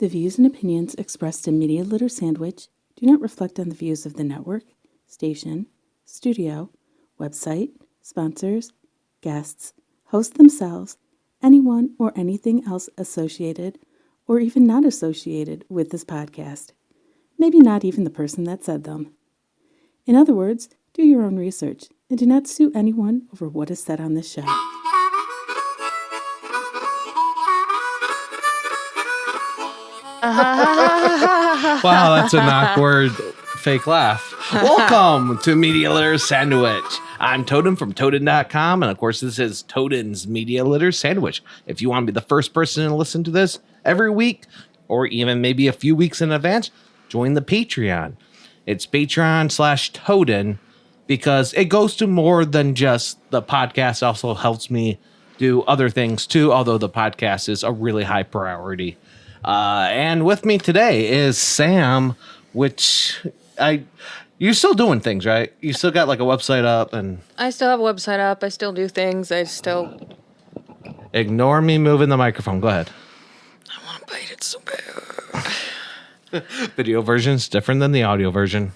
The views and opinions expressed in Media Litter Sandwich do not reflect on the views of the network, station, studio, website, sponsors, guests, hosts themselves, anyone or anything else associated or even not associated with this podcast. Maybe not even the person that said them. In other words, do your own research and do not sue anyone over what is said on this show. Wow, that's an awkward fake laugh. Welcome to Media Litter Sandwich. I'm Toaden from Toaden.com, and of course, this is Toaden's Media Litter Sandwich. If you want to be the first person to listen to this every week, or even maybe a few weeks in advance, join the Patreon. It's Patreon/Toaden because it goes to more than just the podcast. Also helps me do other things too, although the podcast is a really high priority. And with me today is Sam, which you're still doing things, right? You still got like a website up and... I still have a website up. I still do things. I still... Ignore me moving the microphone. Go ahead. I want to bite it so bad. Video version's different than the audio version.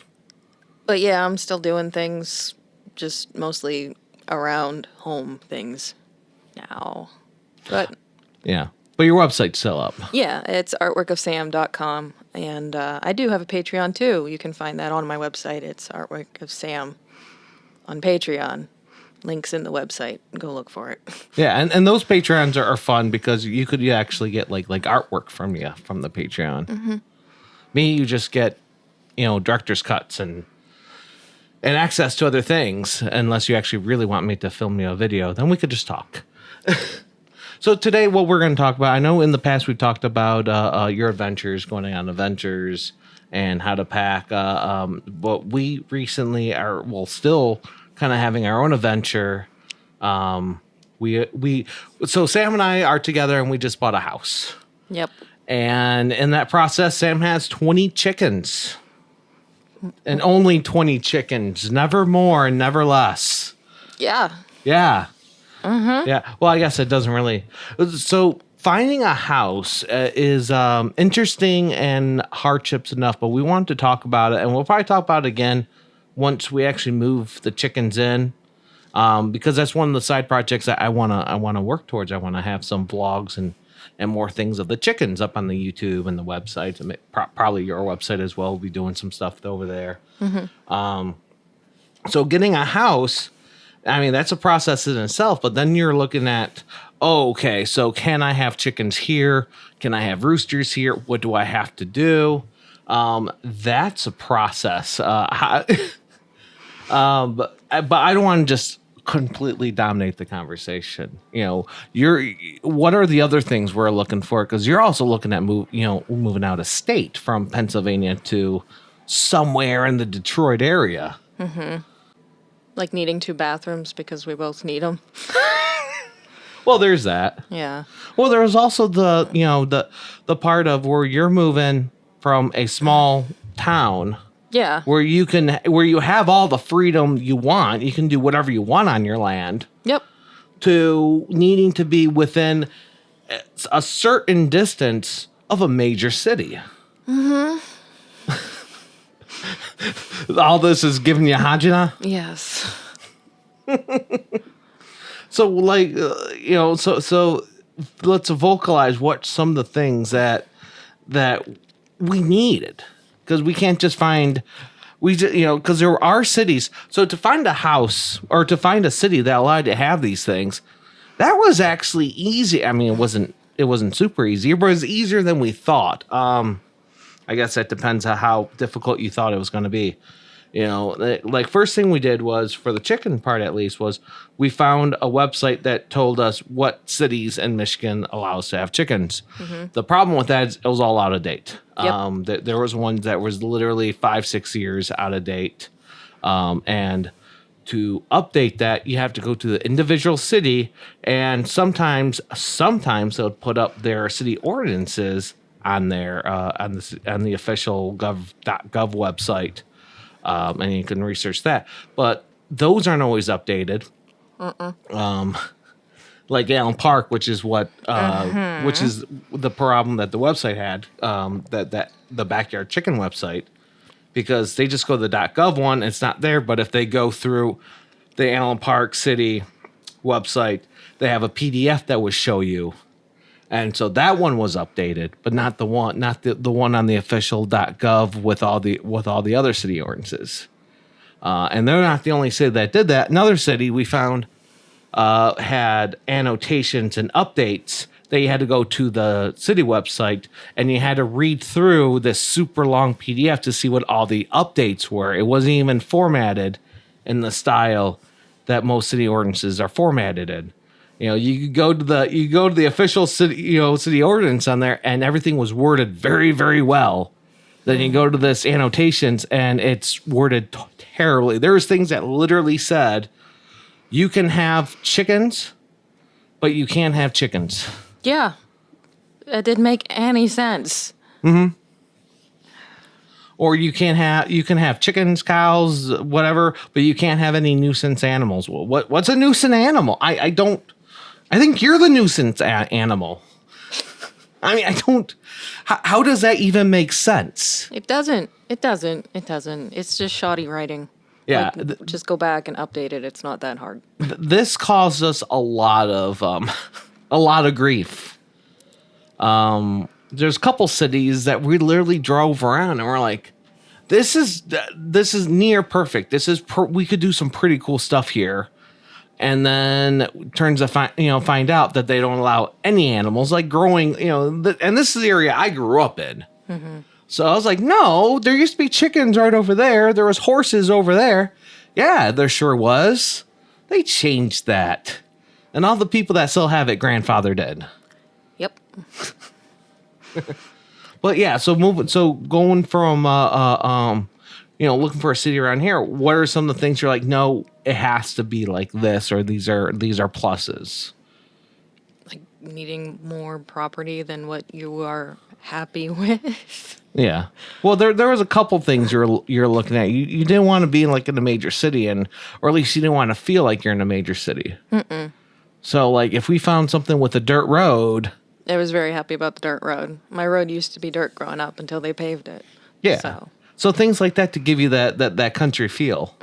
But yeah, I'm still doing things, just mostly around home things now. But... Yeah. But your website's still up. Yeah, it's artworkofsam.com. And I do have a Patreon, too. You can find that on my website. It's Artwork of Sam on Patreon. Link's in the website. Go look for it. Yeah, and those Patreons are fun because you could actually get like artwork from the Patreon. Mm-hmm. Me, you just get, director's cuts and access to other things. Unless you actually really want me to film you a video, then we could just talk. So today, what we're going to talk about, I know in the past we've talked about your adventures, going on adventures, and how to pack. But we recently are, still kind of having our own adventure. So Sam and I are together, and we just bought a house. Yep. And in that process, Sam has 20 chickens. And only 20 chickens. Never more and never less. Yeah. Yeah. Mm-hmm. Yeah. Well, I guess it doesn't really. So finding a house is interesting and hardships enough, but we wanted to talk about it, and we'll probably talk about it again once we actually move the chickens in, because that's one of the side projects that I wanna work towards. I want to have some vlogs and more things of the chickens up on the YouTube and the website, and probably your website as well. We'll be doing some stuff over there. Mm-hmm. So getting a house. I mean, that's a process in itself, but then you're looking at, okay, so can I have chickens here? Can I have roosters here? What do I have to do? That's a process. But I don't want to just completely dominate the conversation. What are the other things we're looking for? Because you're also looking at moving out of state from Pennsylvania to somewhere in the Detroit area. Mm-hmm. Like needing 2 bathrooms because we both need them. Well, there's that. Yeah. Well, there's also the part of where you're moving from a small town. Yeah. Where you have all the freedom you want. You can do whatever you want on your land. Yep. To needing to be within a certain distance of a major city. Mm-hmm. All this is giving you hajina? Yes. So, so let's vocalize what some of the things that we needed. Because we can't just find, because there are cities. So to find a house or to find a city that allowed to have these things, that was actually easy. I mean, it wasn't super easy, but it was easier than we thought. I guess that depends on how difficult you thought it was going to be. Like first thing we did was, for the chicken part at least, was we found a website that told us what cities in Michigan allow us to have chickens. Mm-hmm. The problem with that is it was all out of date. Yep. There was one that was literally 5-6 years out of date. And to update that, you have to go to the individual city, and sometimes they'll put up their city ordinances on their on the official gov website, and you can research that. But those aren't always updated. like Allen Park, which is which is the problem that the website had, that the backyard chicken website, because they just go to the .gov one, it's not there. But if they go through the Allen Park City website, they have a PDF that would show you, and so that one was updated, but not the one on the official .gov with all the other city ordinances. And they're not the only city that did that. Another city we found had annotations and updates that you had to go to the city website and you had to read through this super long PDF to see what all the updates were. It wasn't even formatted in the style that most city ordinances are formatted in. You know, you go to the official city ordinance on there, and everything was worded very, very well. Then you go to this annotations, and it's worded terribly. There was things that literally said, "You can have chickens, but you can't have chickens." Yeah. It didn't make any sense. Or you can have chickens, cows, whatever, but you can't have any nuisance animals. Well, what's a nuisance animal? I think you're the nuisance animal. I mean, I don't. How does that even make sense? It doesn't. It's just shoddy writing. Yeah, Like, just go back and update it. It's not that hard. This caused us a lot of grief. There's a couple cities that we literally drove around and we're like, this is near perfect. We could do some pretty cool stuff here. And then turns to find out that they don't allow any animals, like growing, and this is the area I grew up in. Mm-hmm. So I was like, no, there used to be chickens right over there. There was horses over there. Yeah, there sure was. They changed that. And all the people that still have it grandfathered in. Yep. But yeah, so going from looking for a city around here, what are some of the things you're like, no, it has to be like this, or these are pluses? Like needing more property than what you are happy with. Yeah. Well, there was a couple things you're looking at. You didn't want to be in a major city, or at least you didn't want to feel like you're in a major city. Mm-mm. So like if we found something with a dirt road, I was very happy about the dirt road. My road used to be dirt growing up until they paved it. Yeah. So things like that to give you that country feel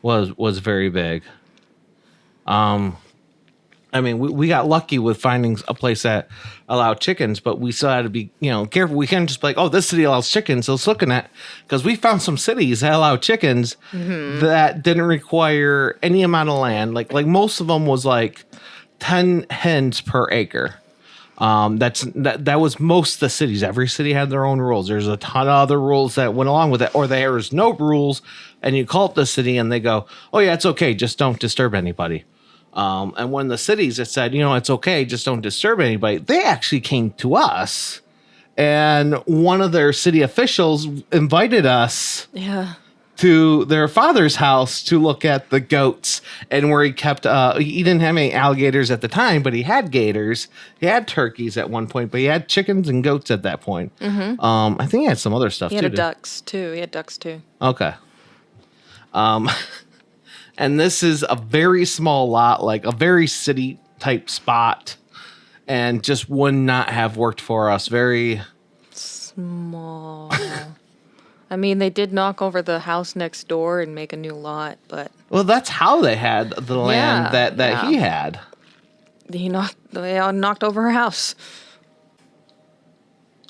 was very big. I mean, we got lucky with finding a place that allowed chickens, but we still had to be, careful. We can't just be like, oh, this city allows chickens. So let's looking at, because we found some cities that allow chickens that didn't require any amount of land. Like most of them was like 10 hens per acre. That was most of the cities. Every city had their own rules. There's a ton of other rules that went along with it, or there was no rules, and you call up the city and they go, oh yeah, it's okay, just don't disturb anybody. And when the cities that said, it's okay, just don't disturb anybody, they actually came to us, and one of their city officials invited us to their father's house to look at the goats, and where he kept, he didn't have any alligators at the time, but he had gators, he had turkeys at one point, but he had chickens and goats at that point. Mm-hmm. I think he had some other stuff too. He had ducks too. Okay. And this is a very small lot, like a very city type spot, and just would not have worked for us. Very small. I mean, they did knock over the house next door and make a new lot, but well, that's how they had the land that he had. They knocked over her house.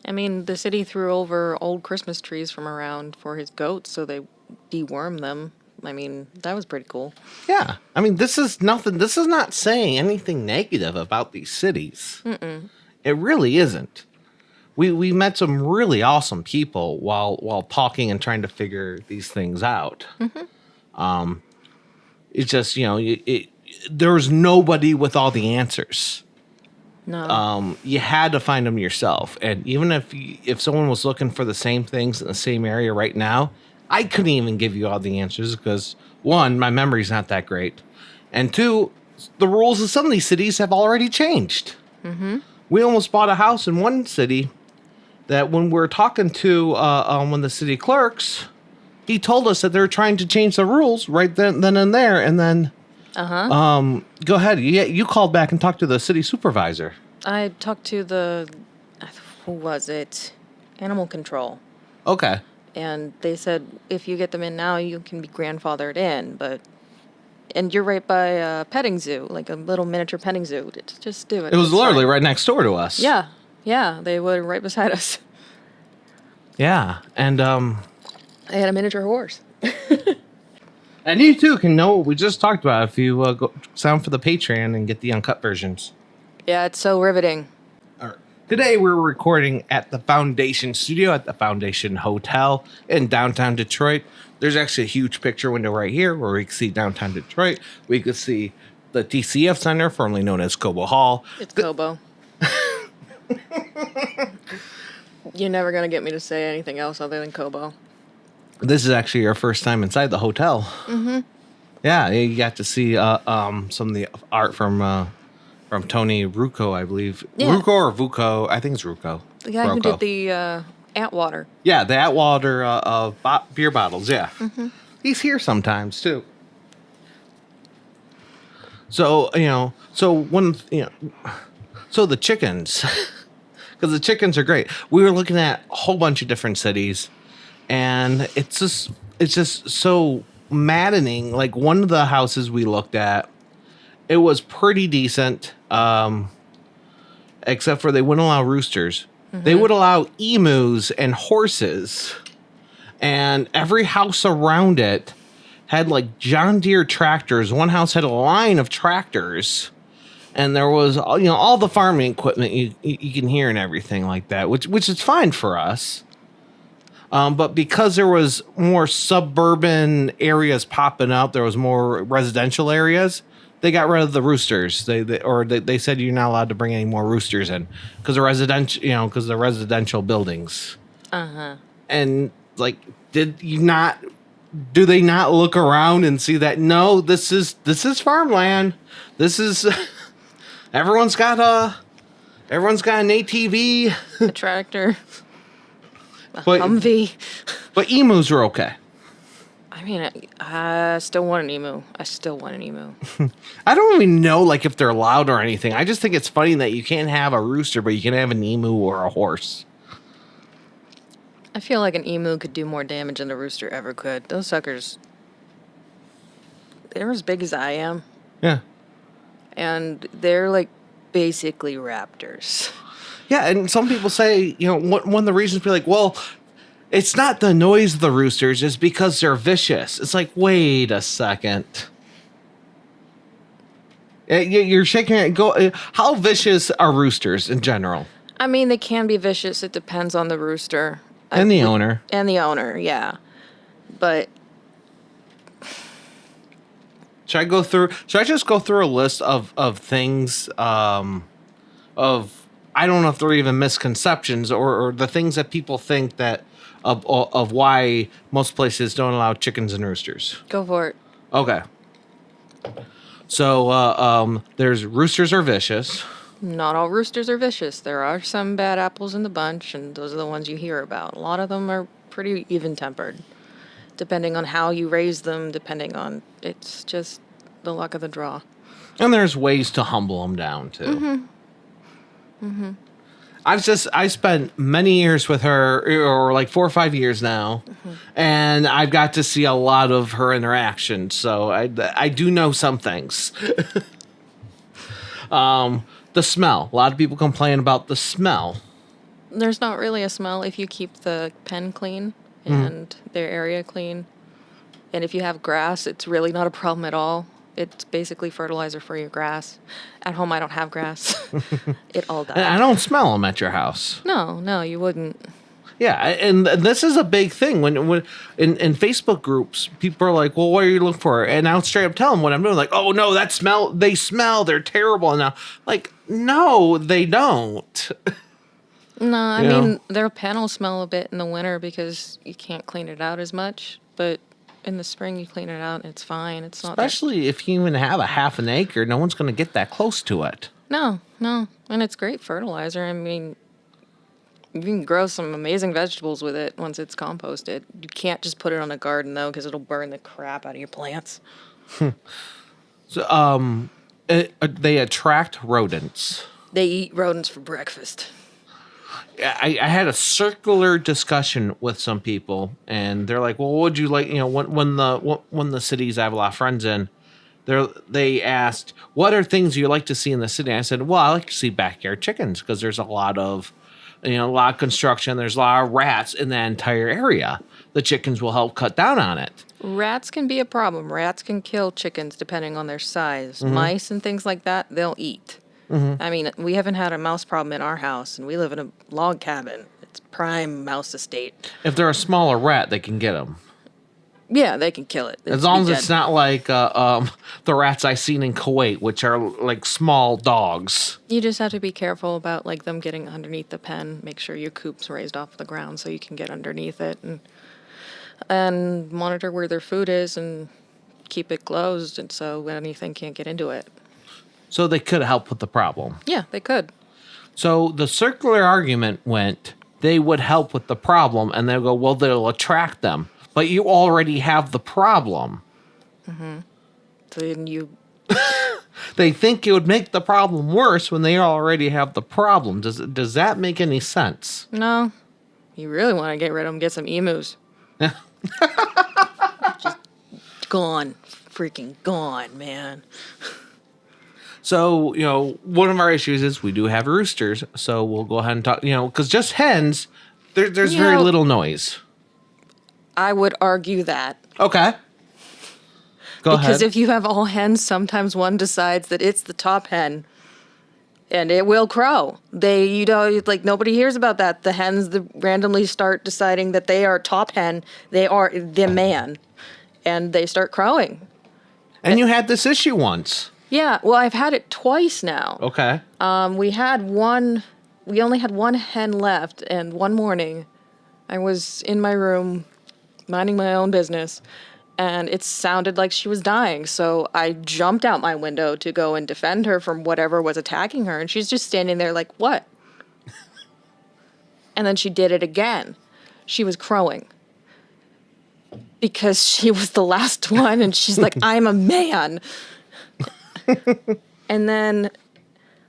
I mean, the city threw over old Christmas trees from around for his goats, so they dewormed them. I mean, that was pretty cool. Yeah. I mean, this is nothing. This is not saying anything negative about these cities. Mm-mm. It really isn't. We met some really awesome people while talking and trying to figure these things out. Mm-hmm. It's just, there was nobody with all the answers. No. You had to find them yourself. And even if someone was looking for the same things in the same area right now, I couldn't even give you all the answers because, one, my memory's not that great. And two, the rules of some of these cities have already changed. Mm-hmm. We almost bought a house in one city that when we were talking to one of the city clerks, he told us that they're trying to change the rules right then and there. And then Go ahead. You called back and talked to the city supervisor. I talked to who was it? Animal control. Okay. And they said if you get them in now, you can be grandfathered in. And you're right by a petting zoo, like a little miniature petting zoo. Just do it. It was It's literally fine. right next door to us. Yeah, they were right beside us. Yeah, and They had a miniature horse. and you too can know what we just talked about if you go sign for the Patreon and get the uncut versions. Yeah, it's so riveting. All right. Today we're recording at the Foundation Studio at the Foundation Hotel in downtown Detroit. There's actually a huge picture window right here where we can see downtown Detroit. We could see the TCF Center, formerly known as Cobo Hall. It's Kobo. You're never going to get me to say anything else other than Kobo. This is actually our first time inside the hotel. Mm-hmm. Yeah, you got to see some of the art from Tony Rucco, I believe. Yeah. Rucco or Vucco? I think it's Rucco. The guy who Rocco. did the Atwater. Yeah, the Atwater beer bottles, yeah. Mm-hmm. He's here sometimes, too. So, so the chickens, because the chickens are great. We were looking at a whole bunch of different cities, and it's just so maddening. Like, one of the houses we looked at, it was pretty decent, except for they wouldn't allow roosters. Mm-hmm. They would allow emus and horses, and every house around it had like John Deere tractors. One house had a line of tractors, and there was all the farming equipment you can hear and everything like that, which is fine for us. But because there was more suburban areas popping up, there was more residential areas. They got rid of the roosters. They said you're not allowed to bring any more roosters in because the residential buildings. And like, do they not look around and see that? No, this is farmland. This is everyone's got an ATV, A tractor. A but Humvee. but emus are okay. I mean, I still want an emu. I don't even know like if they're allowed or anything. I just think it's funny that you can't have a rooster, but you can have an emu or a horse. I feel like an emu could do more damage than a rooster ever could. Those suckers, they're as big as I am. Yeah. And they're like basically raptors. Yeah, and some people say, one of the reasons be like, well, it's not the noise of the roosters, it's because they're vicious. It's like, wait a second. You're shaking it. How vicious are roosters in general? I mean, they can be vicious. It depends on the rooster. And the owner. And the owner, yeah. But Should I just go through a list of things I don't know if they're even misconceptions or the things that people think that of why most places don't allow chickens and roosters. go for it. Okay. So there's roosters are vicious. Not all roosters are vicious. There are some bad apples in the bunch, and those are the ones you hear about. A lot of them are pretty even-tempered, depending on how you raise them, it's just the luck of the draw. And there's ways to humble them down too. Mm-hmm. Mm-hmm. I spent many years with her, or like 4 or 5 years now, and I've got to see a lot of her interactions. So I do know some things. The smell. A lot of people complain about the smell. There's not really a smell if you keep the pen clean and their area clean. And if you have grass, it's really not a problem at all. It's basically fertilizer for your grass. At home, I don't have grass. It all died. I don't smell them at your house. No, you wouldn't. Yeah, and this is a big thing when in Facebook groups, people are like, "Well, what are you looking for?" And I'll straight up tell them what I'm doing. Like, "Oh no, they smell. They're terrible." And now, like, no, they don't. No, I mean, their pen will smell a bit in the winter because you can't clean it out as much. But in the spring, you clean it out and it's fine. It's not Especially if you even have a half an acre, no one's going to get that close to it. No, and it's great fertilizer. I mean, you can grow some amazing vegetables with it once it's composted. You can't just put it on a garden, though, because it'll burn the crap out of your plants. So, they attract rodents. They eat rodents for breakfast. I had a circular discussion with some people, and they're like, "Well, what would you like?" You know, when the cities I have a lot of friends in, they asked, "What are things you like to see in the city?" I said, "Well, I like to see backyard chickens because there's a lot of, a lot of construction. There's a lot of rats in that entire area. The chickens will help cut down on it." Rats can be a problem. Rats can kill chickens depending on their size. Mice and things like that, they'll eat. I mean, we haven't had a mouse problem in our house, and we live in a log cabin. It's prime mouse estate. If they're a smaller rat, they can get them. Yeah, they can kill it. As long as it's not like the rats I seen in Kuwait, which are like small dogs. You just have to be careful about like them getting underneath the pen. Make sure your coop's raised off the ground so you can get underneath it, and monitor where their food is and keep it closed, and so anything can't get into it. So they could help with the problem. Yeah, they could. So the circular argument went, they would help with the problem, and they'll go, well, they'll attract them. But you already have the problem. So then you They think it would make the problem worse when they already have the problem. Does that make any sense? no, you really want to get rid of them. Get some emus. Just gone, freaking gone, man. So, one of our issues is we do have roosters. So we'll go ahead and talk, because just hens, there's very little noise. I would argue that. Okay. Go ahead. Because if you have all hens, sometimes one decides that it's the top hen, and it will crow. Like nobody hears about that. The hens that randomly start deciding that they are top hen, they are the man, and they start crowing. And you had this issue once. Yeah, well, I've had it twice now. Okay. We only had one hen left, and one morning, I was in my room, minding my own business, and it sounded like she was dying. So I jumped out my window to go and defend her from whatever was attacking her, and she's just standing there like, what? And then she did it again. She was crowing. Because she was the last one, and she's like, I'm a man. And then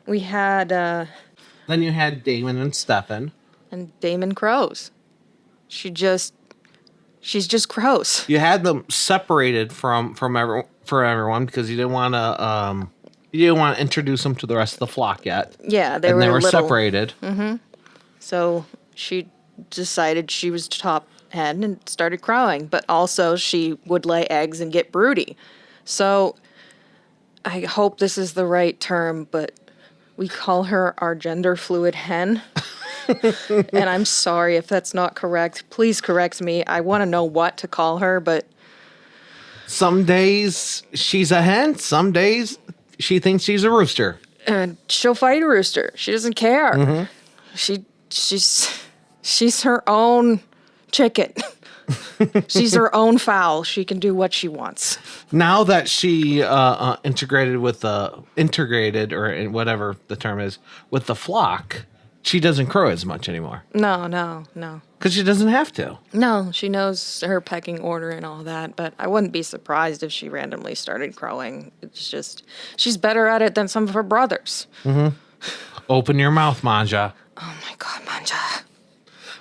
we had... Then you had Damon and Stefan. And Damon crows. She's just crows. You had them separated from everyone because you didn't want to introduce them to the rest of the flock yet. Yeah, they and were they were little. separated. So she decided she was top hen and started crowing, but also she would lay eggs and get broody. So I hope this is the right term, but we call her our gender fluid hen. And I'm sorry if that's not correct. Please correct me. I want to know what to call her, but Some days she's a hen. Some days she thinks she's a rooster. she'll fight a rooster. She doesn't care. She's her own chicken. She's her own fowl. She can do what she wants. Now that she integrated or whatever the term is with the flock, she doesn't crow as much anymore No. because she doesn't have to. No, she knows her pecking order and all that, but I wouldn't be surprised if she randomly started crowing. It's just, she's better at it than some of her brothers. Open your mouth, Manja. Oh my God, Manja.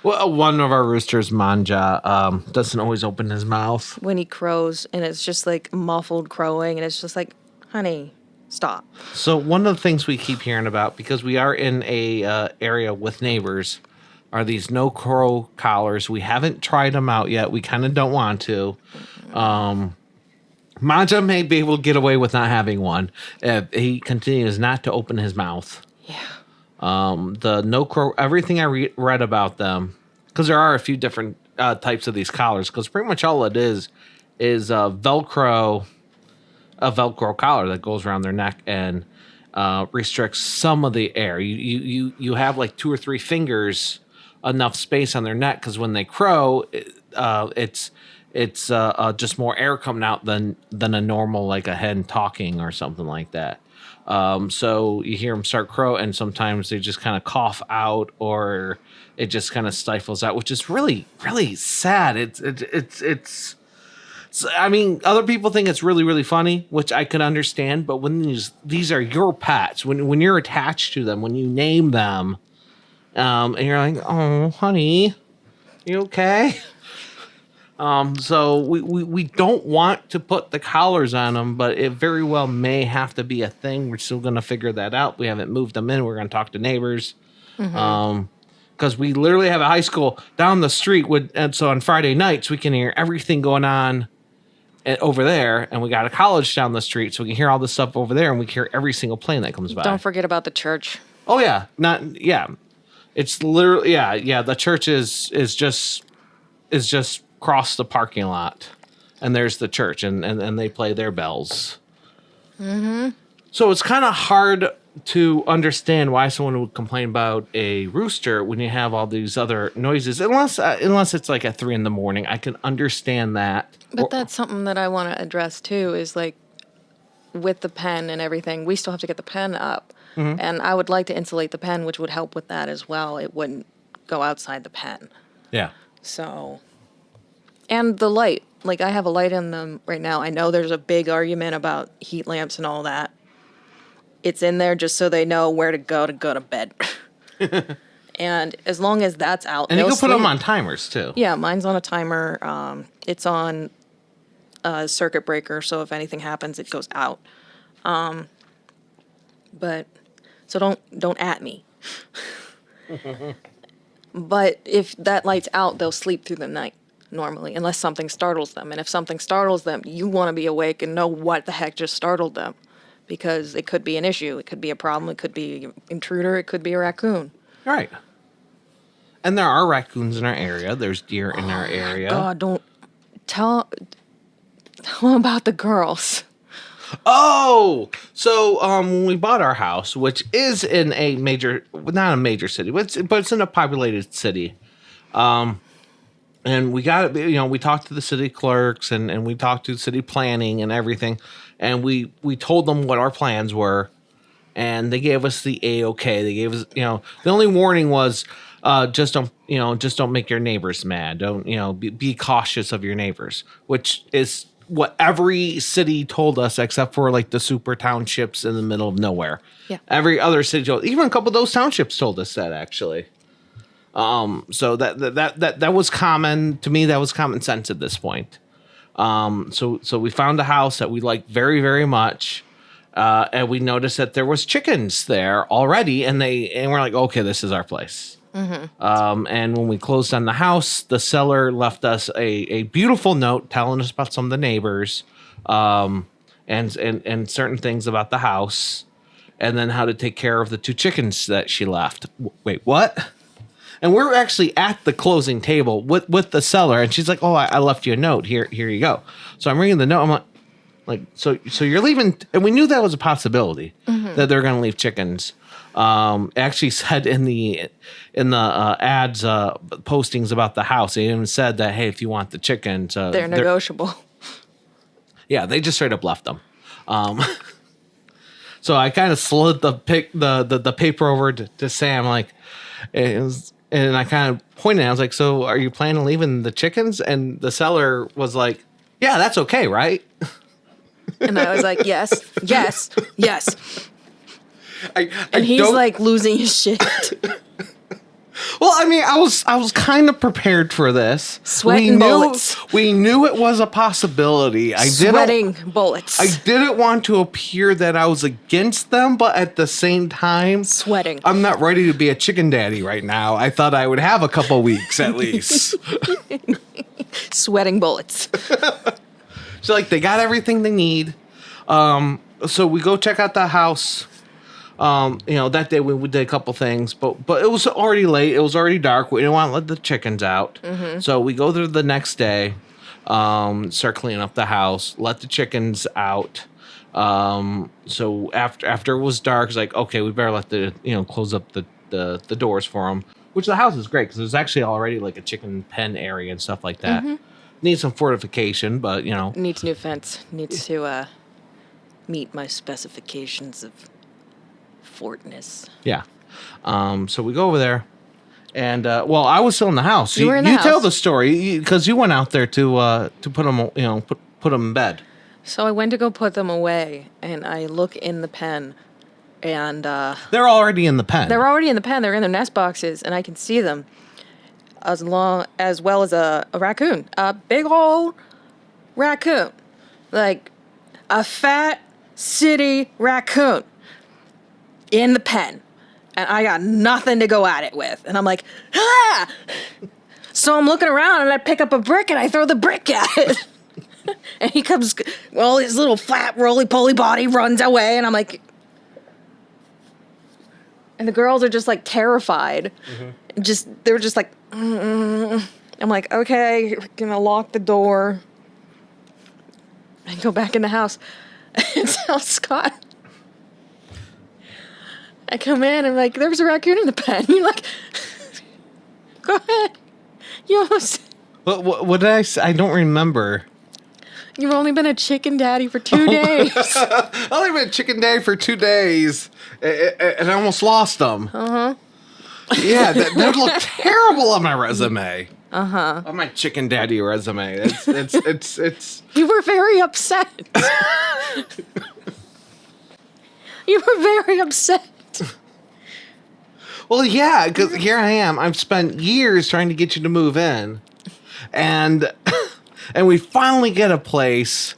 Well, one of our roosters, Manja, doesn't always open his mouth. When he crows, and it's just like muffled crowing, and it's just like, honey, stop. So one of the things we keep hearing about, because we are in a area with neighbors, are these no crow collars. We haven't tried them out yet. We kind of don't want to. Manja may be able to get away with not having one if he continues not to open his mouth. Yeah. The no crow, everything I read about them, because there are a few different types of these collars, because pretty much all it is a Velcro collar that goes around their neck and restricts some of the air. You have like 2 or 3 fingers enough space on their neck, because when they crow, it's just more air coming out than a normal, like a hen talking or something like that. So you hear them start crow, and sometimes they just kind of cough out, or it just kind of stifles out, which is really, really sad. It's So, I mean, other people think it's really, really funny, which I could understand. But when these are your pets, when you're attached to them, when you name them, and you're like, oh, honey, you okay? So we don't want to put the collars on them, but it very well may have to be a thing. We're still going to figure that out. We haven't moved them in. We're going to talk to neighbors. Because we literally have a high school down the street, and so on Friday nights we can hear everything going on over there, and we got a college down the street, so we can hear all this stuff over there, and we can hear every single plane that comes by. Don't forget about the church. Oh yeah, it's literally yeah. The church is just across the parking lot, and there's the church, and they play their bells. So it's kind of hard to understand why someone would complain about a rooster when you have all these other noises, unless it's like at 3 a.m. I can understand that. But that's something that I want to address too, is like with the pen and everything, we still have to get the pen up. And I would like to insulate the pen, which would help with that as well. It wouldn't go outside the pen. Yeah. So, and the light, like I have a light in them right now. I know there's a big argument about heat lamps and all that. It's in there just so they know where to go to bed. And as long as that's out, And you they'll can put them sleep. on timers too. Yeah, mine's on a timer. It's on a circuit breaker, so if anything happens, it goes out. But so don't at me. But if that light's out, they'll sleep through the night normally, unless something startles them. And if something startles them, you want to be awake and know what the heck just startled them, because it could be an issue, it could be a problem, it could be an intruder, it could be a raccoon. Right. And there are raccoons in our area. There's deer in our area. God, don't tell them about the girls. Oh, so when we bought our house, which is in a major, not a major city, but it's in a populated city. And we got, we talked to the city clerks and we talked to city planning and everything. And we told them what our plans were. And they gave us the A-OK. They gave us, the only warning was, just don't make your neighbors mad. Don't, be cautious of your neighbors, which is what every city told us except for like the super townships in the middle of nowhere. Yeah. Every other city told, even a couple of those townships told us that actually. So that was common to me. That was common sense at this point. So we found a house that we liked very, very much. And we noticed that there was chickens there already, and we're like, okay, this is our place. And when we closed on the house, the seller left us a beautiful note telling us about some of the neighbors, and certain things about the house, and then how to take care of the 2 chickens that she left. Wait, what? And we're actually at the closing table with the seller, and she's like, "Oh, I left you a note. Here you go." So I'm reading the note. I'm like, so you're leaving, and we knew that was a possibility that they're going to leave chickens. It actually said in the ads postings about the house, they even said that, hey, if you want the chickens, They're negotiable. Yeah, they just straight up left them. So I kind of slid the paper over to Sam, like, and I kind of pointed. I was like, "So, are you planning on leaving the chickens?" And the seller was like, "Yeah, that's okay, right?" And I was like, yes. I And he's don't- like losing his shit. Well, I mean, I was kind of prepared for this. Sweating bullets. We knew it was a possibility. Sweating bullets. I didn't want to appear that I was against them, but at the same time, Sweating. I'm not ready to be a chicken daddy right now. I thought I would have a couple weeks at least. Sweating bullets. So like they got everything they need. So we go check out the house. That day we did a couple things, but it was already late. It was already dark. We didn't want to let the chickens out. So we go there the next day, start cleaning up the house, let the chickens out. So after it was dark, it's like, okay, we better let close up the doors for them, which the house is great because there's actually already like a chicken pen area and stuff like that. Needs some fortification, but Needs new fence. Needs to meet my specifications of fortness. yeah. So we go over there, And well, I was still in the house. You were in the you tell house. the story because you went out there to put them, put them in bed. So I went to go put them away, and I look in the pen, and They're already in the pen. they're already in the pen. They're in their nest boxes, and I can see them, as well as a raccoon, a big old raccoon, like a fat city raccoon, in the pen, and I got nothing to go at it with, and I'm like, ah! So I'm looking around, and I pick up a brick, and I throw the brick at it. And he comes, well, his little flat, roly-poly body runs away, and I'm like... And the girls are just, like, terrified. They're just like... I'm like, okay, we're gonna lock the door. And go back in the house. And tell Scott... I come in, and like, there's a raccoon in the pen. You're like... Go ahead. You almost... What did I say? I don't remember. You've only been a chicken daddy for 2 days. I only been chicken day for 2 days, and I almost lost them. Yeah, that would look terrible on my resume. On my chicken daddy resume. It's. You were very upset. You were very upset. Well, yeah, because here I am. I've spent years trying to get you to move in, and we finally get a place.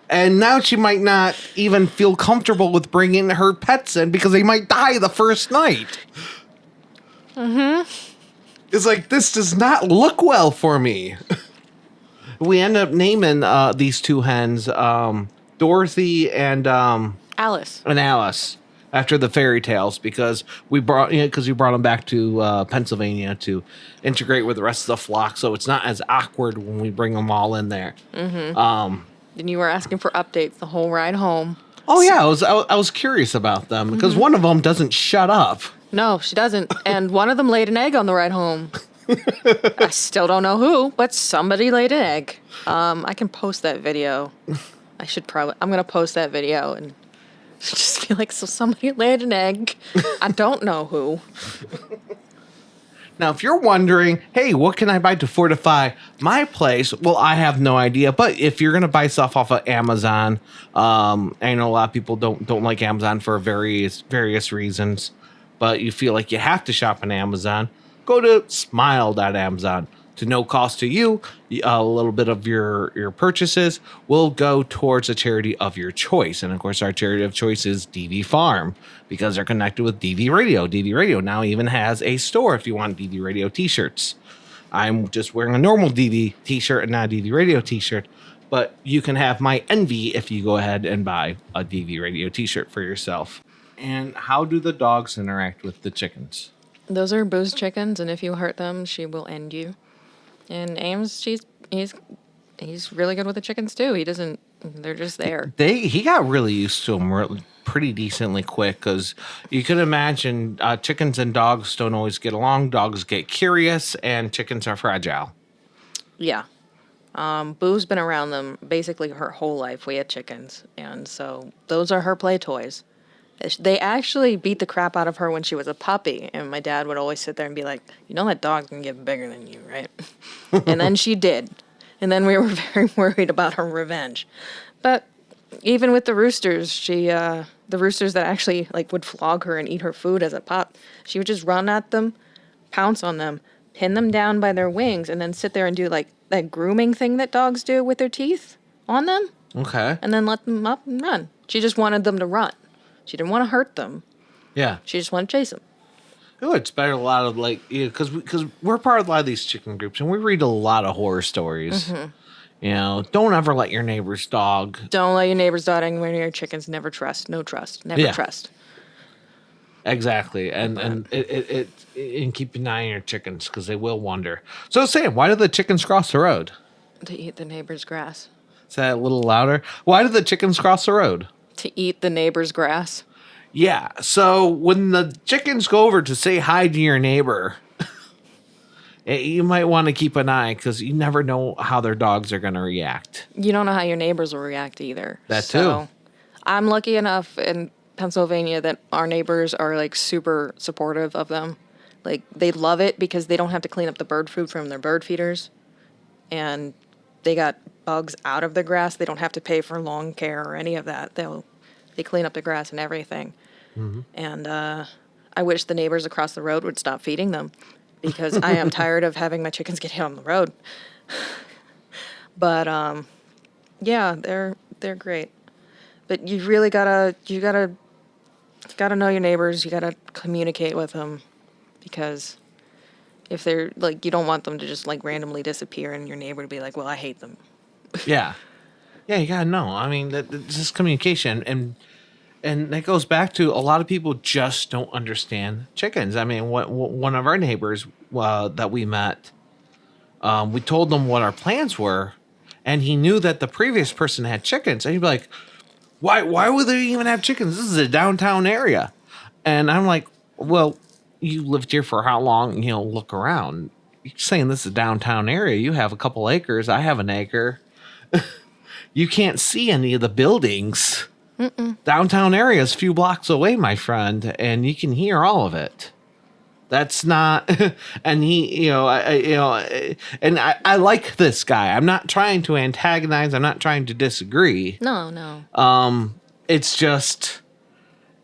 And now she might not even feel comfortable with bringing her pets in because they might die the first night. It's like, this does not look well for me. We end up naming these 2 hens Dorothy and Alice. Alice after the fairy tales because we brought them back to Pennsylvania to integrate with the rest of the flock, so it's not as awkward when we bring them all in there. And you were asking for updates the whole ride home. Oh yeah, I was curious about them because one of them doesn't shut up. No, she doesn't. And one of them laid an egg on the ride home. I still don't know who, but somebody laid an egg. I can post that video. I'm going to post that video and just be like, so somebody laid an egg. I don't know who. Now, if you're wondering, hey, what can I buy to fortify my place? Well, I have no idea. But if you're going to buy stuff off of Amazon, I know a lot of people don't like Amazon for various reasons, but you feel like you have to shop on Amazon, go to smile.amazon. To no cost to you, a little bit of your purchases will go towards a charity of your choice. And of course, our charity of choice is DV Farm because they're connected with DV Radio. DV Radio now even has a store if you want DV Radio t-shirts. I'm just wearing a normal DV t-shirt and not a DV Radio t-shirt, but you can have my envy if you go ahead and buy a DV Radio t-shirt for yourself. And how do the dogs interact with the chickens? Those are Boo's chickens, and if you hurt them, she will end you. And Ames, he's really good with the chickens too. They're just there. He got really used to them pretty decently quick because you can imagine chickens and dogs don't always get along. Dogs get curious and chickens are fragile. Yeah. Boo's been around them basically her whole life. We had chickens, and so those are her play toys. They actually beat the crap out of her when she was a puppy, and my dad would always sit there and be like, you know that dog can get bigger than you, right? And then she did. And then we were very worried about her revenge. But even with the roosters, the roosters that actually like would flog her and eat her food as a pup, she would just run at them, pounce on them, pin them down by their wings, and then sit there and do like that grooming thing that dogs do with their teeth on them. Okay. And then let them up and run. She just wanted them to run. She didn't want to hurt them. Yeah. She just wanted to chase them. Oh, it's better a lot of because we're part of a lot of these chicken groups and we read a lot of horror stories. Don't ever let your neighbor's dog. Don't let your neighbor's dog anywhere near your chickens. Never trust. No trust. Never trust. Exactly, and keep an eye on your chickens because they will wander. So, Sam, why do the chickens cross the road? To eat the neighbor's grass. Is that a little louder? Why do the chickens cross the road? To eat the neighbor's grass. Yeah, so when the chickens go over to say hi to your neighbor, you might want to keep an eye because you never know how their dogs are going to react. You don't know how your neighbors will react either. That too. I'm lucky enough in Pennsylvania that our neighbors are like super supportive of them. Like, they love it because they don't have to clean up the bird food from their bird feeders. And they got bugs out of the grass. They don't have to pay for lawn care or any of that. They clean up the grass and everything. And I wish the neighbors across the road would stop feeding them because I am tired of having my chickens get hit on the road. But yeah, they're great. But you really gotta know your neighbors. You gotta communicate with them because if they're like, you don't want them to just like randomly disappear and your neighbor to be like, well, I hate them. Yeah. Yeah, you gotta know. I mean, that's just communication, and that goes back to a lot of people just don't understand chickens. I mean, one of our neighbors that we met, we told them what our plans were, and he knew that the previous person had chickens, and he'd be like, "Why would they even have chickens? This is a downtown area," and I'm like, "Well, you lived here for how long? You know, look around. You're saying this is a downtown area. You have a couple acres. I have an acre." You can't see any of the buildings. Downtown area is a few blocks away, my friend, and you can hear all of it. That's not, and he, and I like this guy. I'm not trying to antagonize. I'm not trying to disagree. No. It's just,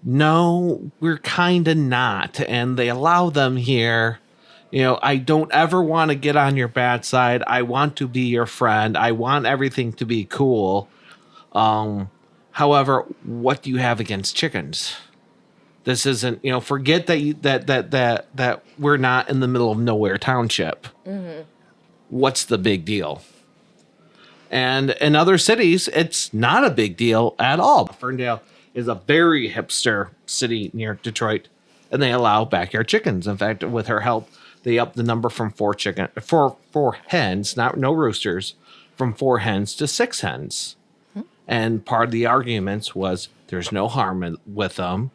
no, we're kind of not, and they allow them here. I don't ever want to get on your bad side. I want to be your friend. I want everything to be cool. However, what do you have against chickens? This isn't, forget that we're not in the middle of nowhere township. What's the big deal? And in other cities, it's not a big deal at all. Ferndale is a very hipster city near Detroit, and they allow backyard chickens. In fact, with her help, they upped the number from four hens, no roosters, from 4 hens to 6 hens. And part of the arguments was there's no harm with them.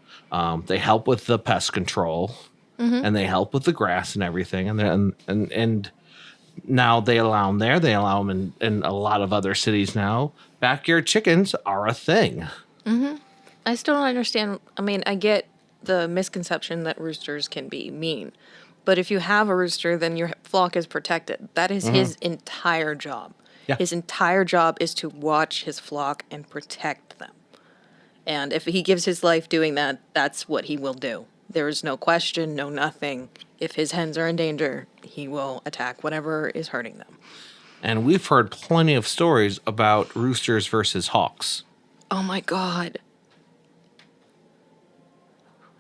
They help with the pest control, and they help with the grass and everything. And now they allow them there. They allow them in a lot of other cities now. Backyard chickens are a thing. I still don't understand. I mean, I get the misconception that roosters can be mean. But if you have a rooster, then your flock is protected. That is his entire job. Yeah. His entire job is to watch his flock and protect them. And if he gives his life doing that, that's what he will do. There is no question, no nothing. If his hens are in danger, he will attack whatever is hurting them. And we've heard plenty of stories about roosters versus hawks. Oh my God.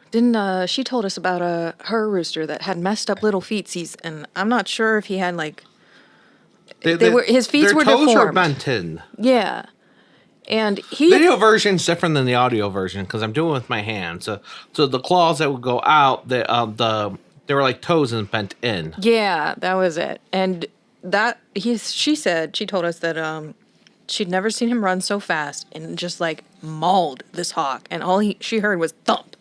Didn't she told us about her rooster that had messed up little feetsies, and I'm not sure if he had like his feet were their toes deformed. were bent in. Yeah, and he Video version's different than the audio version because I'm doing it with my hands. So the claws that would go out, they were like toes and bent in. Yeah, that was it. And she told us that she'd never seen him run so fast and just like mauled this hawk, and all she heard was thump.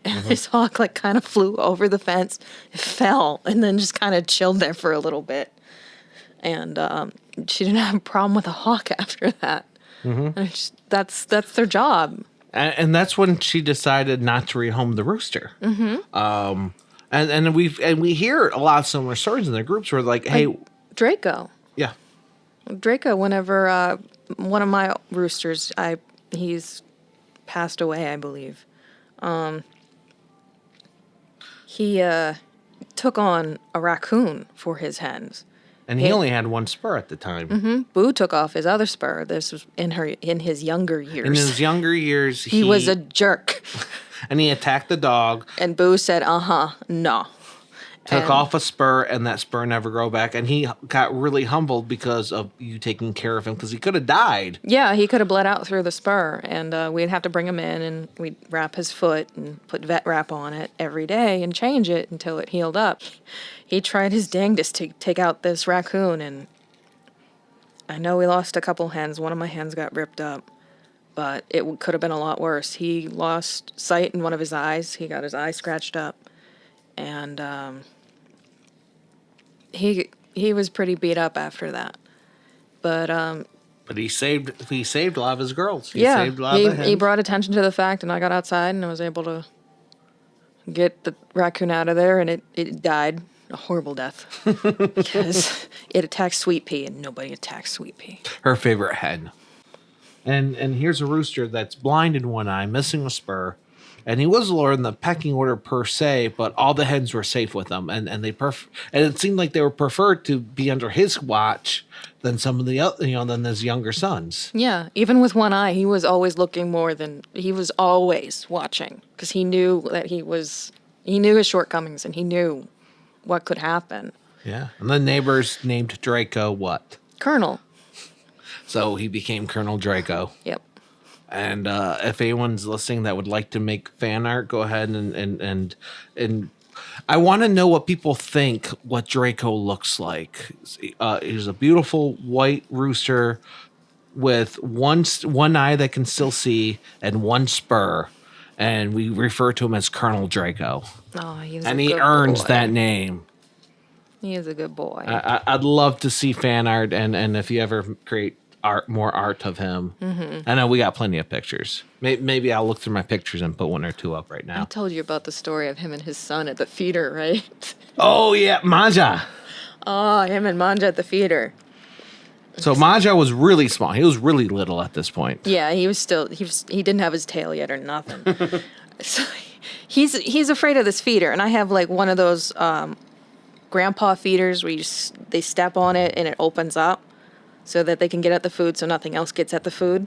And this hawk like kind of flew over the fence, fell, and then just kind of chilled there for a little bit. And she didn't have a problem with a hawk after that. And that's their job. And that's when she decided not to rehome the rooster. And we hear a lot of similar stories in the groups where like, hey, Draco. Yeah. Draco, whenever one of my roosters, he's passed away, I believe. He took on a raccoon for his hens. And he only had one spur at the time. Boo took off his other spur. This was in his younger years. In his younger years, he was a jerk. And he attacked the dog. And Boo said, no. Took off a spur, and that spur never grew back. And he got really humbled because of you taking care of him, because he could have died. Yeah, he could have bled out through the spur, and we'd have to bring him in, and we'd wrap his foot and put vet wrap on it every day and change it until it healed up. He tried his dangest to take out this raccoon, and I know we lost a couple hens. One of my hens got ripped up, but it could have been a lot worse. He lost sight in one of his eyes. He got his eye scratched up, and he was pretty beat up after that. But he saved a lot of his girls. He brought attention to the fact, and I got outside and I was able to get the raccoon out of there, and it died a horrible death because it attacked Sweet Pea, and nobody attacks Sweet Pea. Her favorite hen. And here's a rooster that's blind in one eye, missing a spur, and he was lower in the pecking order per se, but all the hens were safe with him, and it seemed like they were preferred to be under his watch than some of the other, than his younger sons. Yeah, even with one eye, he was always looking he was always watching because he knew that he knew his shortcomings and he knew what could happen. Yeah, and the neighbors named Draco what? Colonel. So he became Colonel Draco. Yep. And if anyone's listening that would like to make fan art, go ahead and I want to know what people think what Draco looks like. He's a beautiful white rooster with one eye that can still see and one spur, and we refer to him as Colonel Draco. Oh, he earns boy. that name. He is a good boy. I'd love to see fan art, and if you ever create more art of him. I know we got plenty of pictures. Maybe I'll look through my pictures and put one or two up right now. I told you about the story of him and his son at the feeder, right? Oh yeah, Maja. Oh, him and Manja at the feeder. So Maja was really small. He was really little at this point. Yeah, he didn't have his tail yet or nothing. So he's afraid of this feeder, and I have like one of those grandpa feeders where they step on it and it opens up so that they can get at the food so nothing else gets at the food.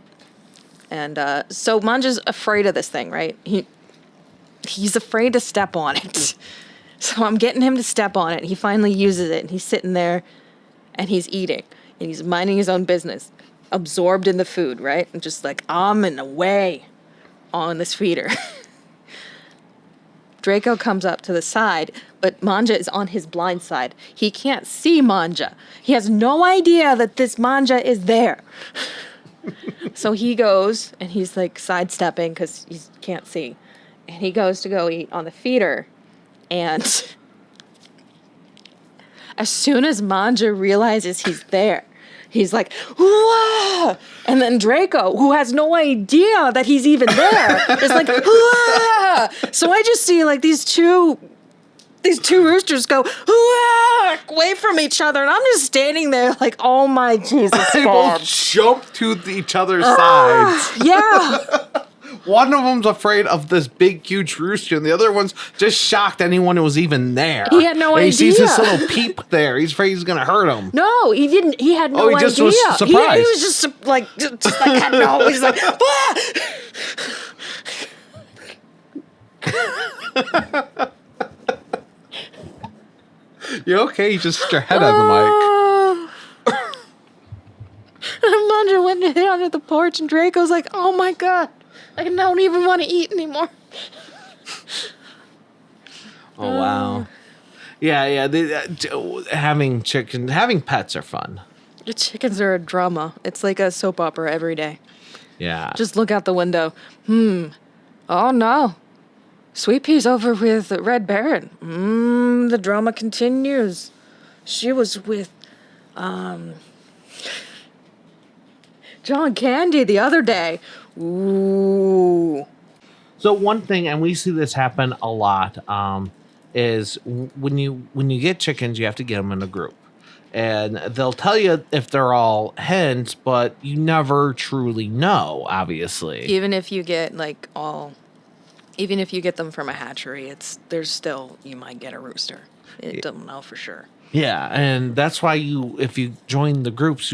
And so Manja's afraid of this thing, right? He's afraid to step on it. So I'm getting him to step on it. He finally uses it, and he's sitting there, and he's eating, and he's minding his own business, absorbed in the food, right? And just like, and away on this feeder. Draco comes up to the side, but Manja is on his blind side. He can't see Manja. He has no idea that this Manja is there. So he goes, and he's like sidestepping because he can't see. And he goes to go eat on the feeder. And as soon as Manja realizes he's there, he's like, "Whoa!" And then Draco, who has no idea that he's even there, is like, "Whoa!" So I just see like these two roosters go, "Whoa!" away from each other, and I'm just standing there like, "Oh my Jesus!" They both jump to each other's sides. Yeah. One of them's afraid of this big, huge rooster, and the other one's just shocked anyone who was even there. He had no and idea. He sees this little peep there. He's afraid he's going to hurt him. No, he didn't. He had no idea. He just was surprised. He was just like, had no. He's like, "Ah!" You okay? You just stuck your head on the mic. Manja went and hid under the porch, and Draco's like, "Oh my God, I don't even want to eat anymore." Oh wow. Yeah. Having pets are fun. The chickens are a drama. It's like a soap opera every day. Yeah. Just look out the window. Oh no. Sweet Pea's over with Red Baron. The drama continues. She was with, John Candy the other day. Ooh. So one thing, and we see this happen a lot, is when you get chickens, you have to get them in a group, and they'll tell you if they're all hens, but you never truly know. Obviously, Even if you get them from a hatchery, you might get a rooster. It don't know for sure. yeah, and that's why if you join the groups,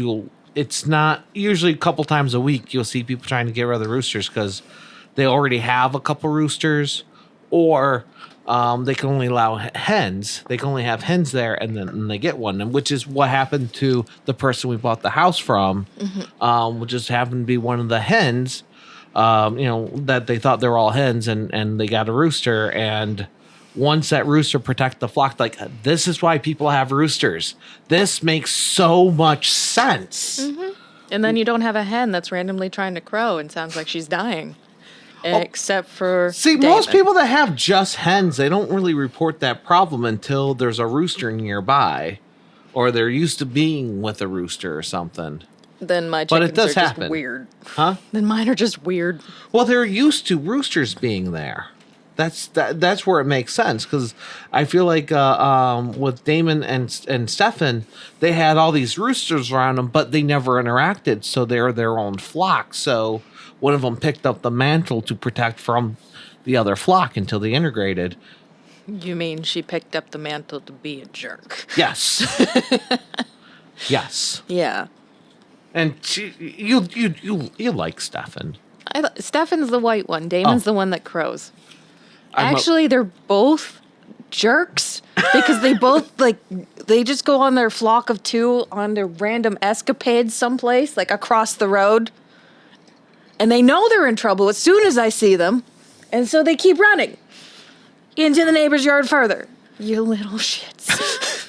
it's not usually a couple times a week you'll see people trying to get rid of the roosters because they already have a couple roosters, or they can only allow hens. They can only have hens there, and then they get one, and which is what happened to the person we bought the house from, which just happened to be one of the hens. That they thought they were all hens, and they got a rooster, and once that rooster protect the flock, like, this is why people have roosters. This makes so much sense. And then you don't have a hen that's randomly trying to crow and sounds like she's dying. Except for Most David. people that have just hens, they don't really report that problem until there's a rooster nearby, or they're used to being with a rooster or something. Then my But it chickens does are happen. just weird. Huh? Then mine are just weird. Well, they're used to roosters being there. that's where it makes sense, because I feel like with Damon and Stefan, they had all these roosters around them, but they never interacted, so they're their own flock. So one of them picked up the mantle to protect from the other flock until they integrated. You mean she picked up the mantle to be a jerk? Yes. Yes. Yeah. And you like Stefan. Stefan's the white one. Damon's the one that crows. I'm Actually, they're both jerks because they both they just go on their flock of two on their random escapades someplace, like across the road. And they know they're in trouble as soon as I see them. And so they keep running into the neighbor's yard further. You little shits.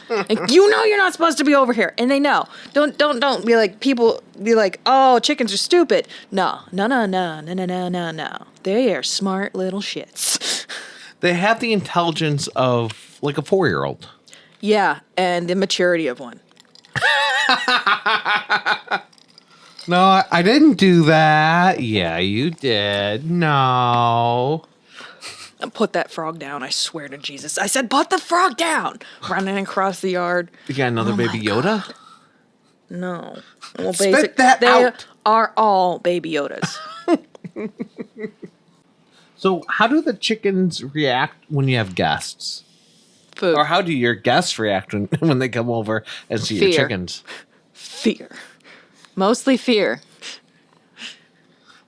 Like, you know you're not supposed to be over here. And they know. Don't be like, people be like, oh, chickens are stupid. No. They are smart little shits. They have the intelligence of like a 4-year-old. Yeah, and the maturity of one. No, I didn't do that. Yeah, you did. No. Put that frog down, I swear to Jesus. I said, put the frog down! Running across the yard. You got another baby Yoda? God. No. Well, Spit that they out. are all baby Yodas. So how do the chickens react when you have guests? Food. Or how do your guests react when they come over and see your Fear. chickens? Fear. Mostly fear.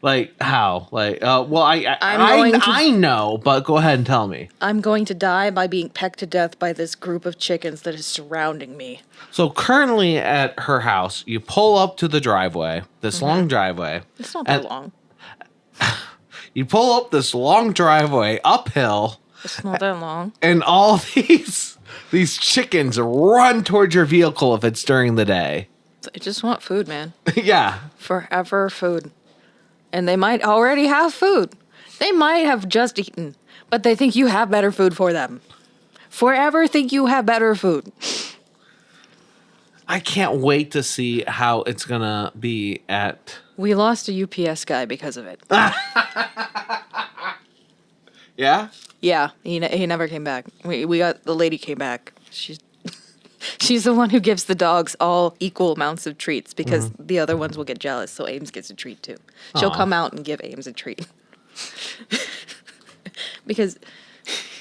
Like how? Like, well, I'm going to- I know, but go ahead and tell me. I'm going to die by being pecked to death by this group of chickens that is surrounding me. So currently at her house, you pull up to the driveway, this long driveway. It's not that long. You pull up this long driveway uphill, It's not that long. and all these chickens run towards your vehicle if it's during the day. I just want food, man. Yeah. Forever food. And they might already have food. They might have just eaten, but they think you have better food for them. Forever think you have better food. I can't wait to see how it's going to be at... We lost a UPS guy because of it. Yeah? Yeah, he never came back. We got, the lady came back. She's the one who gives the dogs all equal amounts of treats because the other ones will get jealous, so Ames gets a treat too. She'll Aw. come out and give Ames a treat. Because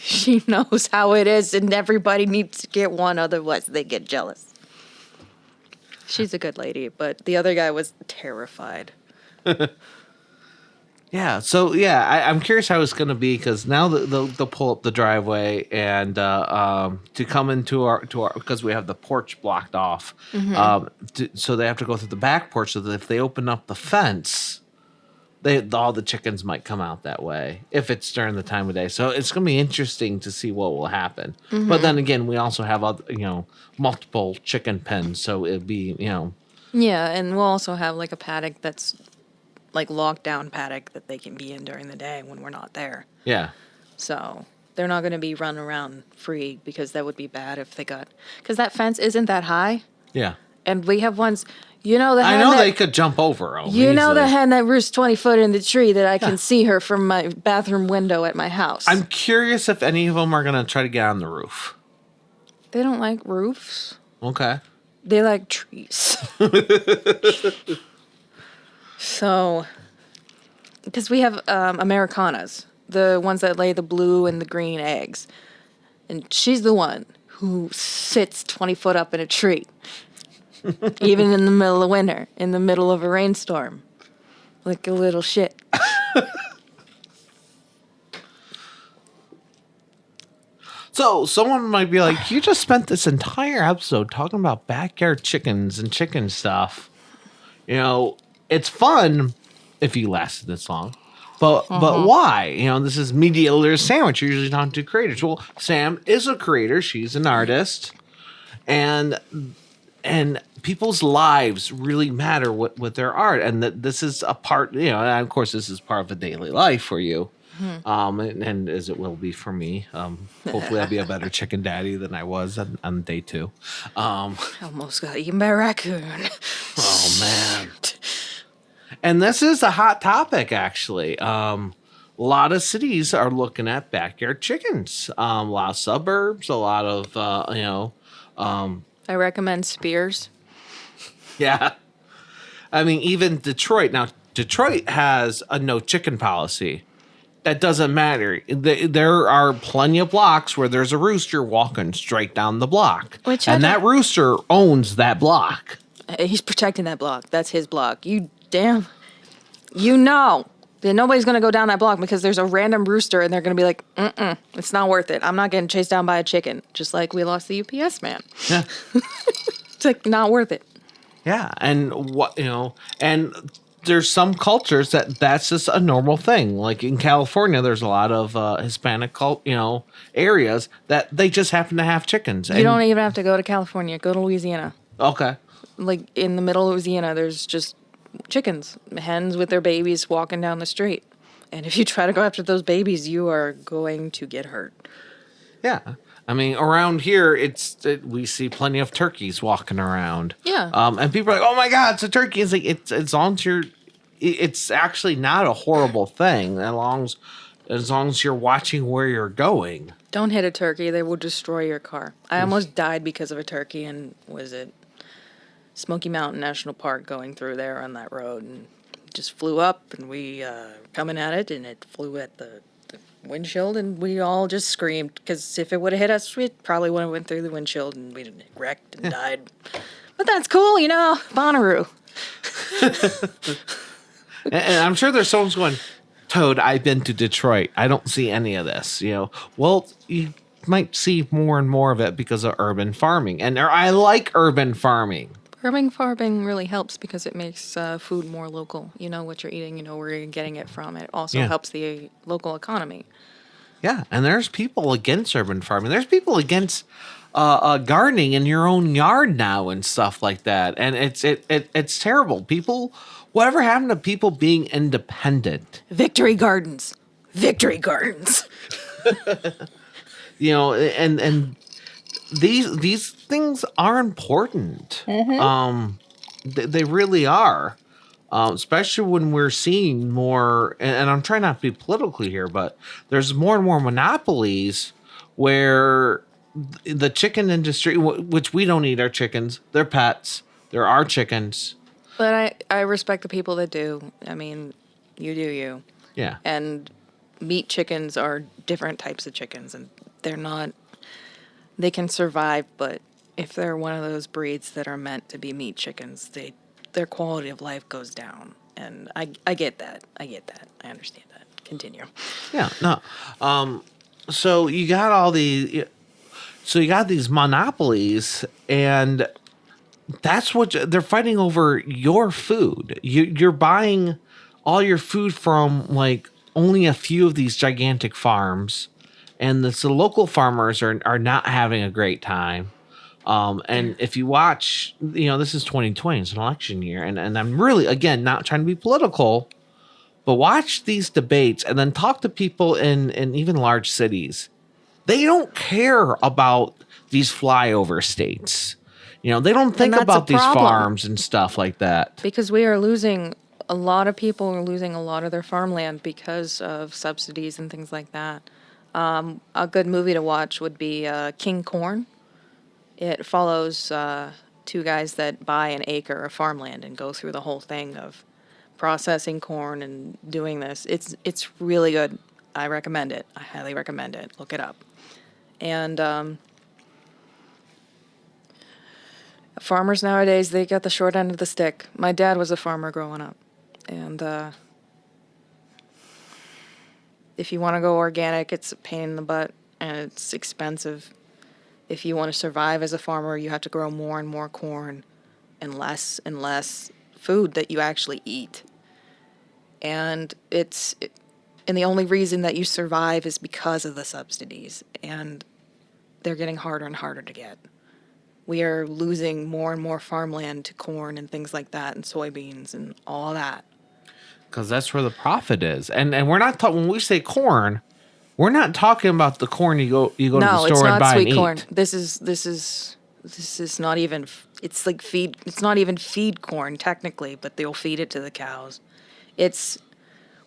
she knows how it is and everybody needs to get one, otherwise they get jealous. She's a good lady, but the other guy was terrified. Yeah, so yeah, I'm curious how it's going to be, because now they'll pull up the driveway and to come into our because we have the porch blocked off, so they have to go through the back porch. So that if they open up the fence, all the chickens might come out that way if it's during the time of day. So it's going to be interesting to see what will happen. But then again, we also have multiple chicken pens, so it'd be Yeah, and we'll also have like a paddock that's like locked down paddock that they can be in during the day when we're not there. yeah. So they're not going to be running around free because that would be bad if they got, because that fence isn't that high. Yeah. And we have ones, the hen I know that, they could jump over them. you know the easily. hen that roosts 20 foot in the tree that I can see her from my bathroom window at my house. I'm curious if any of them are going to try to get on the roof. They don't like roofs. Okay. They like trees. So, because we have Americanas, the ones that lay the blue and the green eggs. And she's the one who sits 20 foot up in a tree, even in the middle of winter, in the middle of a rainstorm, like a little shit. So someone might be like, you just spent this entire episode talking about backyard chickens and chicken stuff. It's fun if you lasted this long. But why? This is Media Literate Sandwich. You're usually talking to creators. Well, Sam is a creator. She's an artist. And people's lives really matter with their art. And that this is a part, and of course, this is part of a daily life for you. And as it will be for me. Hopefully I'll be a better chicken daddy than I was on day 2. Almost got eaten by a raccoon. Oh, man. And this is a hot topic, actually. a lot of cities are looking at backyard chickens. A lot of suburbs, a lot of I recommend Spears. yeah. I mean, even Detroit. Now, Detroit has a no chicken policy. That doesn't matter. There are plenty of blocks where there's a rooster walking straight down the block, Which and that rooster owns that block. He's protecting that block. That's his block. You know that nobody's going to go down that block because there's a random rooster and they're going to be like, it's not worth it. I'm not getting chased down by a chicken. Just like we lost the UPS man. Yeah. It's like not worth it. Yeah, and and there's some cultures that's just a normal thing. Like in California, there's a lot of Hispanic areas that they just happen to have chickens. You don't even have to go to California. Go to Louisiana. Okay. Like in the middle of Louisiana, there's just chickens, hens with their babies walking down the street. And if you try to go after those babies, you are going to get hurt. Yeah. I mean, around here, we see plenty of turkeys walking around. Yeah. And people are like, "Oh my God, it's a turkey!" It's like as long as it's actually not a horrible thing as long as you're watching where you're going. Don't hit a turkey; they will destroy your car. I almost died because of a turkey, and was it Smoky Mountain National Park going through there on that road, and just flew up, and we coming at it, and it flew at the windshield, and we all just screamed because if it would have hit us, it probably would have went through the windshield and we'd have wrecked and died. But that's cool, Bonnaroo. And I'm sure there's someone's going, Toad, I've been to Detroit. I don't see any of this. Well, you might see more and more of it because of urban farming, and I like urban farming. Urban farming really helps because it makes food more local. You know what you're eating, you know where you're getting it from. It also helps the local economy. Yeah, and there's people against urban farming. There's people against gardening in your own yard now and stuff like that. And it's terrible. Whatever happened to people being independent? Victory gardens. Victory gardens. And these things are important. Mm-hmm. They really are. Especially when we're seeing more, and I'm trying not to be political here, but there's more and more monopolies where the chicken industry, which we don't eat our chickens, they're pets, they're our chickens. But I respect the people that do. I mean, you do you. Yeah. And meat chickens are different types of chickens, and they can survive, but if they're one of those breeds that are meant to be meat chickens, their quality of life goes down. And I get that. I understand that. Continue. Yeah, no. So you got these monopolies, and that's what they're fighting over your food. You're buying all your food from like only a few of these gigantic farms, and the local farmers are not having a great time. And if you watch, this is 2020, it's an election year, and I'm really, again, not trying to be political, but watch these debates and then talk to people in even large cities. They don't care about these flyover states. They don't think about these farms and stuff like that. Because we are losing, a lot of people are losing a lot of their farmland because of subsidies and things like that. A good movie to watch would be King Corn. It follows two guys that buy an acre of farmland and go through the whole thing of processing corn and doing this. It's really good. I recommend it. I highly recommend it. Look it up. And farmers nowadays, they got the short end of the stick. My dad was a farmer growing up. And if you want to go organic, it's a pain in the butt and it's expensive. If you want to survive as a farmer, you have to grow more and more corn and less food that you actually eat. And and the only reason that you survive is because of the subsidies, and they're getting harder and harder to get. We are losing more and more farmland to corn and things like that, and soybeans and all that. Because that's where the profit is. And we're not talking, when we say corn, we're not talking about the corn you go to the store and buy and eat. No, it's not sweet corn. This is not even, it's like it's not even feed corn technically, but they'll feed it to the cows.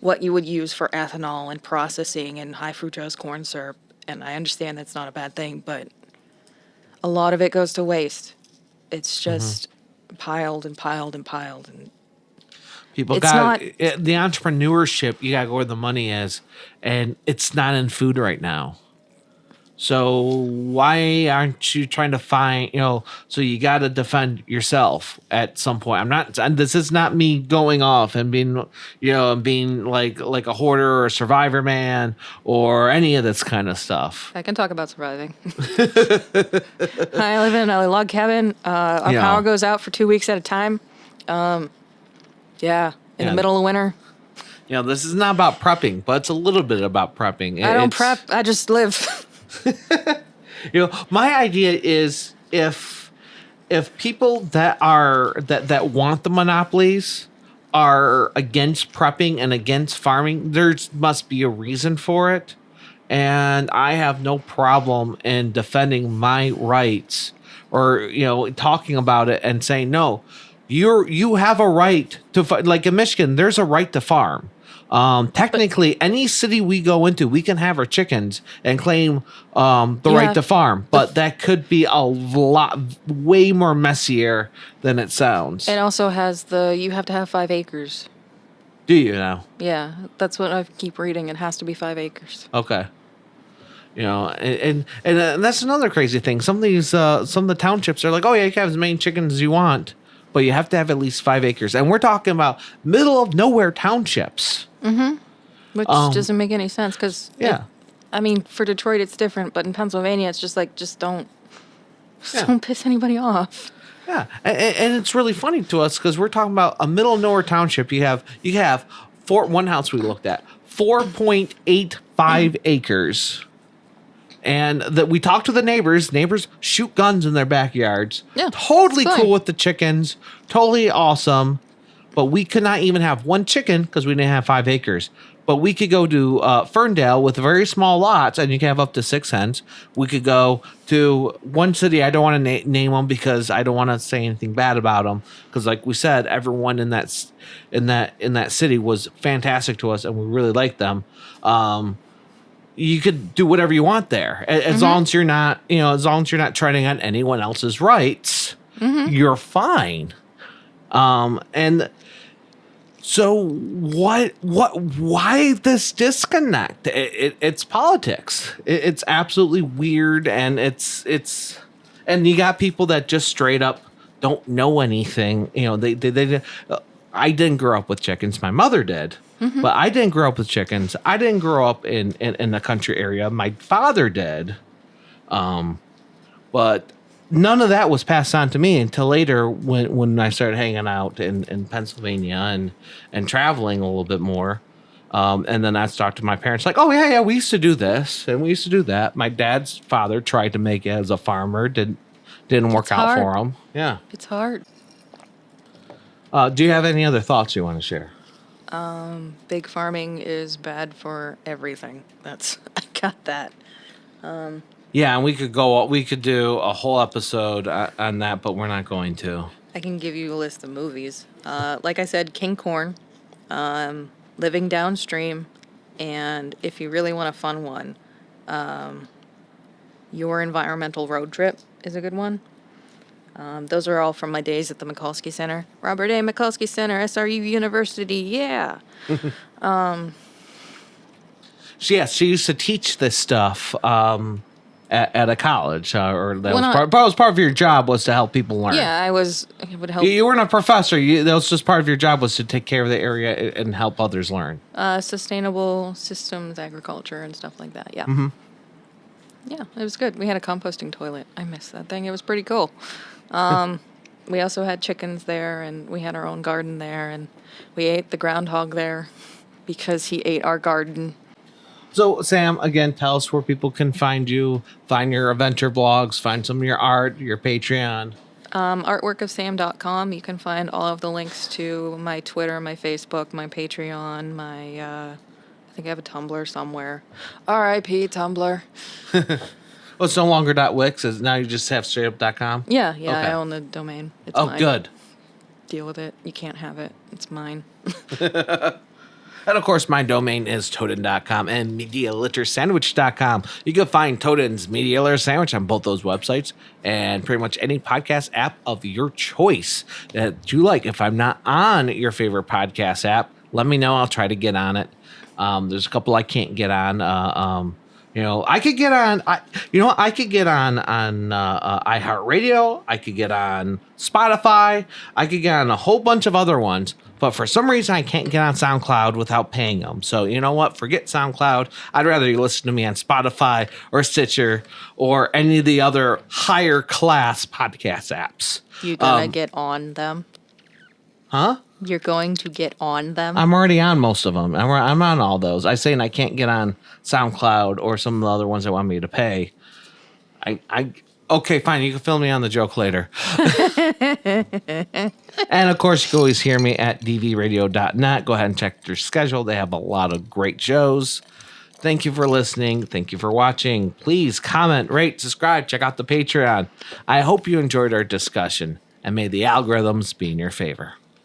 what you would use for ethanol and processing and high fructose corn syrup. And I understand that's not a bad thing, but a lot of it goes to waste. It's just piled and piled and piled. And People it's got not. the entrepreneurship. You got to go where the money is, and it's not in food right now. So why aren't you trying to find, so you got to defend yourself at some point. I'm not, and this is not me going off and being, and being like a hoarder or a survivor man or any of this kind of stuff. I can talk about surviving. I live in a log cabin. Our power goes out for 2 weeks at a time. In the middle of winter. This is not about prepping, but it's a little bit about prepping. I don't prep. I just live. My idea is if people that want the monopolies are against prepping and against farming, there must be a reason for it. And I have no problem in defending my rights or, talking about it and saying, no, you have a right to, like in Michigan, there's a right to farm. Technically, any city we go into, we can have our chickens and claim the right to farm. But that could be a lot, way more messier than it sounds. It also has you have to have 5 acres. Do you now? Yeah, that's what I keep reading. It has to be 5 acres. Okay. And that's another crazy thing. Some of the townships are like, oh yeah, you can have as many chickens as you want, but you have to have at least 5 acres. And we're talking about middle of nowhere townships. Which doesn't make any sense because, for Detroit it's different, but in Pennsylvania it's just like, don't piss anybody off. Yeah, and it's really funny to us because we're talking about a middle of nowhere township. You have one house we looked at, 4.85 acres. And that we talked to the neighbors. Neighbors shoot guns in their backyards. Yeah, totally cool with the chickens. Totally awesome. But we could not even have one chicken because we didn't have 5 acres. But we could go to Ferndale with very small lots, and you can have up to 6 hens. We could go to one city. I don't want to name them because I don't want to say anything bad about them. Because, like we said, everyone in that city was fantastic to us, and we really liked them. You could do whatever you want there, as long as you're not, treading on anyone else's rights. You're fine. And so why this disconnect? It's politics. It's absolutely weird. And and you got people that just straight up don't know anything. I didn't grow up with chickens. My mother did, but I didn't grow up with chickens. I didn't grow up in the country area. My father did. But none of that was passed on to me until later when I started hanging out in Pennsylvania and traveling a little bit more. And then I talked to my parents like, oh, yeah, we used to do this and we used to do that. My dad's father tried to make it as a farmer. Didn't work out for him. Yeah. It's hard. Do you have any other thoughts you want to share? Big farming is bad for everything. I got that. Yeah, and we could do a whole episode on that, but we're not going to. I can give you a list of movies. Like I said, King Corn, Living Downstream, and if you really want a fun one, Your Environmental Road Trip is a good one. Those are all from my days at the Mikulski Center. Robert A. Mikulski Center, SRU University, yeah. She used to teach this stuff at a college, or that was part of your job was to help people learn. Yeah, it would help. You weren't a professor. That was just part of your job was to take care of the area and help others learn. Sustainable systems, agriculture, and stuff like that. Yeah. Mm-hmm. Yeah, it was good. We had a composting toilet. I miss that thing. It was pretty cool. We also had chickens there, and we had our own garden there, and we ate the groundhog there because he ate our garden. So, Sam, again, tell us where people can find you, find your adventure blogs, find some of your art, your Patreon. Artworkofsam.com. You can find all of the links to my Twitter, my Facebook, my Patreon, I think I have a Tumblr somewhere. R.I.P. Tumblr. Well, it's no longer .wix. Now you just have straightup.com? Yeah, okay. I own the domain. It's mine. Good. Deal with it. You can't have it. It's mine. And of course, my domain is Toaden.com and MediaLitterSandwich.com. You can find Toaden's Media Litter Sandwich on both those websites and pretty much any podcast app of your choice that you like. If I'm not on your favorite podcast app, let me know. I'll try to get on it. There's a couple I can't get on. I could get on. I could get on iHeartRadio. I could get on Spotify. I could get on a whole bunch of other ones. But for some reason, I can't get on SoundCloud without paying them. So you know what? Forget SoundCloud. I'd rather you listen to me on Spotify or Stitcher or any of the other higher class podcast apps. You gonna get on them? Huh? You're going to get on them? I'm already on most of them. I'm on all those. I say I can't get on SoundCloud or some of the other ones that want me to pay. Okay, fine. You can fill me on the joke later. And of course, you can always hear me at dvradio.net. Go ahead and check their schedule. They have a lot of great shows. Thank you for listening. Thank you for watching. Please comment, rate, subscribe, check out the Patreon. I hope you enjoyed our discussion, and may the algorithms be in your favor.